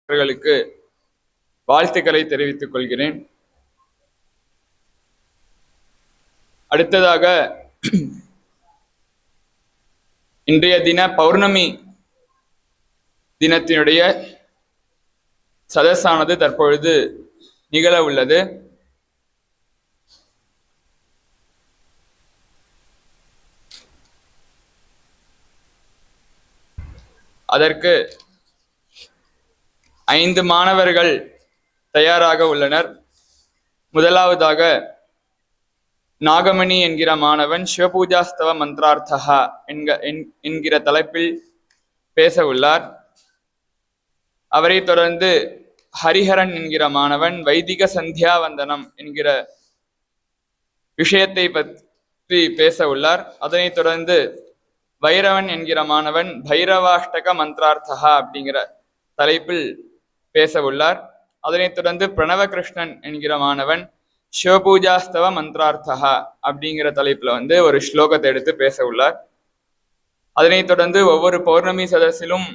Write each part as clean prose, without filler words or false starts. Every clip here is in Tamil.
அவர்களுக்கு வாழ்த்துக்களை தெரிவித்துக் கொள்கிறேன். அடுத்ததாக இன்றைய தின பௌர்ணமி தினத்தினுடைய சதஸானது தற்பொழுது நிகழ உள்ளது. அதற்கு 5 மாணவர்கள் தயாராக உள்ளனர். முதலாவதாக நாகமணி என்கிற மாணவன் சிவபூஜாஸ்தவ மந்திரார்த்தா என்கிற தலைப்பில் பேச உள்ளார். அவரை தொடர்ந்து ஹரிஹரன் என்கிற மாணவன் வைதிக சந்தியாவந்தனம் என்கிற விஷயத்தை பற்றி பேச உள்ளார். அதனைத் தொடர்ந்து வைரவன் என்கிற மாணவன் பைரவாஷ்டக மந்திரார்த்தா அப்படிங்கிற தலைப்பில் பேச உள்ளார். அதனைத் தொடர்ந்து பிரணவகிருஷ்ணன் என்கிற மாணவன் சிவபூஜாஸ்தவ மந்திரார்த்தா அப்படிங்கிற தலைப்புல ஒரு ஸ்லோகத்தை எடுத்து பேச உள்ளார். அதனைத் தொடர்ந்து ஒவ்வொரு பௌர்ணமி சதஸிலும்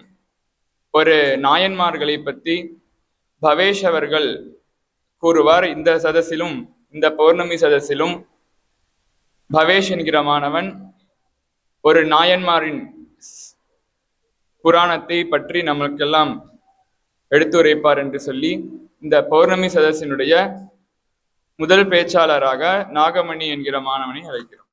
ஒரு நாயன்மார்களை பற்றி பவேஷ் அவர்கள் கூறுவார். இந்த சதஸிலும், இந்த பௌர்ணமி சதஸிலும் பவேஷ் என்கிற மாணவன் ஒரு நாயன்மாரின் புராணத்தை பற்றி நம்மளுக்கெல்லாம் எடுத்துரைப்பார் என்று சொல்லி இந்த பௌர்ணமி சதஸினுடைய முதல் பேச்சாளராக நாகமணி என்கிற மாணவனை அழைக்கிறோம்.